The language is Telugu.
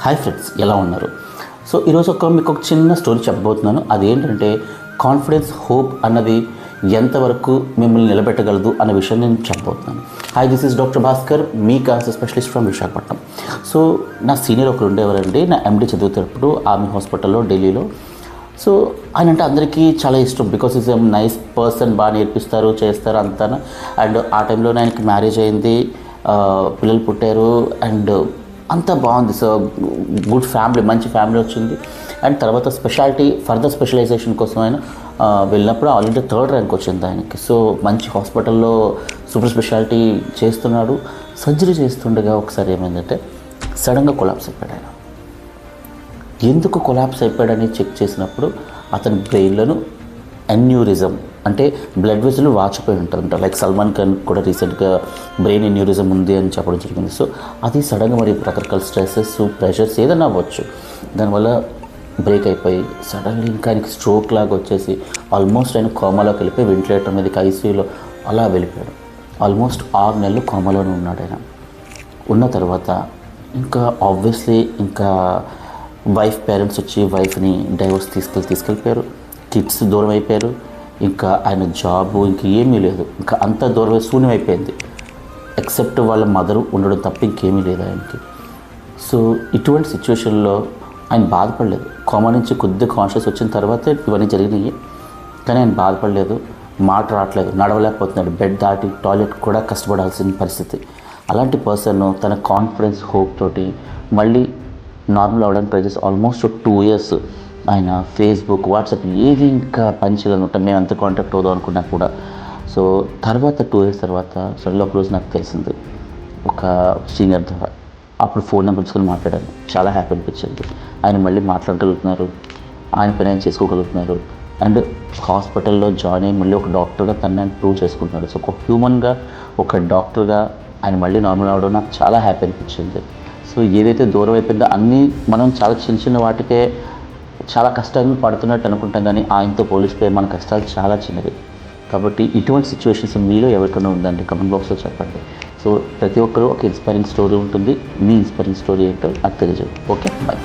హాయ్ ఫ్రెండ్స్, ఎలా ఉన్నారు? సో ఈరోజు మీకు ఒక చిన్న స్టోరీ చెప్పబోతున్నాను. అదేంటంటే కాన్ఫిడెన్స్, హోప్ అన్నది ఎంతవరకు మిమ్మల్ని నిలబెట్టగలదు అనే విషయం నేను చెప్పబోతున్నాను. Hi, this is doctor Bhaskar, me cancer specialist from Visakhapatnam. So నా సీనియర్ ఒకరు ఉండేవారండి, నా ఎండి చదువుతున్నప్పుడు ఆర్మీ హాస్పిటల్లో ఢిల్లీలో. సో ఆయన అంటే అందరికీ చాలా ఇష్టం, because is a nice person, బాగా నేర్పిస్తారు, చేస్తారు అంతా. అండ్ ఆ టైంలోనే ఆయనకి మ్యారేజ్ అయింది, పిల్లలు పుట్టారు, అండ్ అంతా బాగుంది. సో గుడ్ ఫ్యామిలీ, మంచి ఫ్యామిలీ వచ్చింది. అండ్ తర్వాత ఫర్దర్ స్పెషలైజేషన్ కోసం ఆయన వెళ్ళినప్పుడు ఆల్రెడీ 3rd ర్యాంక్ వచ్చింది ఆయనకి. సో మంచి హాస్పిటల్లో సూపర్ స్పెషాలిటీ చేస్తున్నాడు. సర్జరీ చేస్తుండగా ఒకసారి ఏమైందంటే సడన్గా కొలాప్స్ అయిపోయాడు ఆయన. ఎందుకు కొలాప్స్ అయిపోయాడని చెక్ చేసినప్పుడు అతని బ్రెయిన్లను ఎన్యూరిజం, అంటే బ్లడ్ వెజల్ వాచిపోయి ఉంటారంట. లైక్ సల్మాన్ ఖాన్ కూడా రీసెంట్గా బ్రెయిన్ ఎన్యూరిజం ఉంది అని చెప్పడం జరిగింది. సో అది సడన్గా మరి రకరకాల స్ట్రెసెస్, ప్రెషర్స్ ఏదైనా అవ్వచ్చు, దానివల్ల బ్రేక్ అయిపోయి సడన్లీ ఇంకా ఆయనకి స్ట్రోక్ లాగా వచ్చేసి ఆల్మోస్ట్ ఆయన కోమాలోకి వెళ్ళిపోయి వెంటిలేటర్ మీదకి ఐసీయూలో అలా వెళ్ళిపోయాడు. ఆల్మోస్ట్ 6 నెలలు కోమాలోనే ఉన్నాడు ఆయన. ఉన్న తర్వాత ఇంకా ఆబ్వియస్లీ ఇంకా పేరెంట్స్ వచ్చి వైఫ్ని డైవోర్స్ తీసుకెళ్ళిపోయారు. కిడ్స్ దూరం అయిపోయారు. ఇంకా ఆయన జాబు ఇంకా ఏమీ లేదు, ఇంకా అంత దూరం శూన్యం అయిపోయింది. ఎక్సెప్ట్ వాళ్ళ మదరు ఉండడం తప్ప ఇంకేమీ లేదు ఆయనకి. సో ఇటువంటి సిచ్యువేషన్లో ఆయన బాధపడలేదు. కోమా నుంచి కొద్దిగా కాన్షియస్ వచ్చిన తర్వాత ఇవన్నీ జరిగినాయి, కానీ ఆయన బాధపడలేదు. మాట రావట్లేదు, నడవలేకపోతున్నాడు, బెడ్ దాటి టాయిలెట్ కూడా కష్టపడాల్సిన పరిస్థితి. అలాంటి పర్సన్ తన కాన్ఫిడెన్స్, హోప్ తోటి మళ్ళీ నార్మల్ అవ్వడానికి ట్రై చేసి ఆల్మోస్ట్ 2 years ఆయన ఫేస్బుక్, వాట్సాప్ ఏది ఇంకా పనిచేయాలనుకుంటాం, మేము అంత కాంటాక్ట్ అవుదాం అనుకున్నా కూడా. సో తర్వాత 2 years తర్వాత సడన్గా ఒక రోజు నాకు తెలిసింది ఒక సీనియర్ ద్వారా. అప్పుడు ఫోన్ నెంబర్ తీసుకొని మాట్లాడాను. చాలా హ్యాపీ అనిపించింది. ఆయన మళ్ళీ మాట్లాడగలుగుతున్నారు, ఆయన పని ఆయన చేసుకోగలుగుతున్నారు. అండ్ హాస్పిటల్లో జాయిన్ అయ్యి మళ్ళీ ఒక డాక్టర్గా తను ఆయన ప్రూవ్ చేసుకుంటున్నాడు. సో ఒక హ్యూమన్గా, ఒక డాక్టర్గా ఆయన మళ్ళీ నార్మల్ అవ్వడం నాకు చాలా హ్యాపీ అనిపించింది. సో ఏదైతే దూరం అయిపోయిందో అన్నీ మనం చాలా చిన్న చిన్న వాటికే చాలా కష్టాలు పడుతున్నట్టు అనుకుంటాం, కానీ ఆయనతో పోలిస్తే మన కష్టాలు చాలా చిన్నవి. కాబట్టి ఇటువంటి సిచ్యువేషన్స్ మీలో ఎవరికైనా ఉందండి, కమెంట్ బాక్స్లో చెప్పండి. సో ప్రతి ఒక్కరూ ఒక ఇన్స్పైరింగ్ స్టోరీ ఉంటుంది. మీ ఇన్స్పైరింగ్ స్టోరీ ఏంటో నాకు తెలియజేయండి. Okay, bye.